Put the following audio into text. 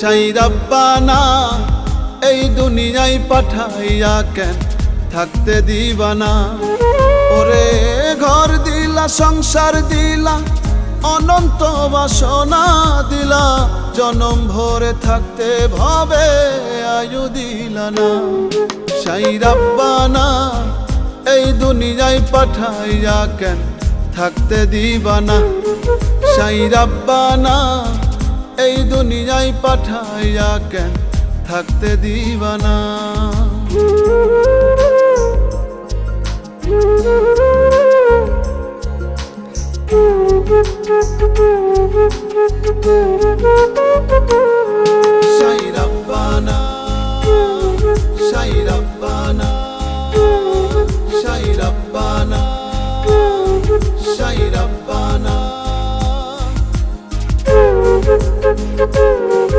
সাই রাব্বানা এই দুনিয়ায় পাঠাইয়া কেন থাকতে দিবানা। ওরে ঘর দিলা, সংসার দিলা, অনন্ত বাসনা দিলা, জনম ভরে থাকতে ভাবে আয়ু দিলা না। সাই রাব্বানা এই দুনিয়ায় পাঠাইয়া কেন থাকতে দিবানা। সাই রাব্বানা এই দুনিয়ায় পাঠাইয়া কেন থাকতে দিবানা। Thank you.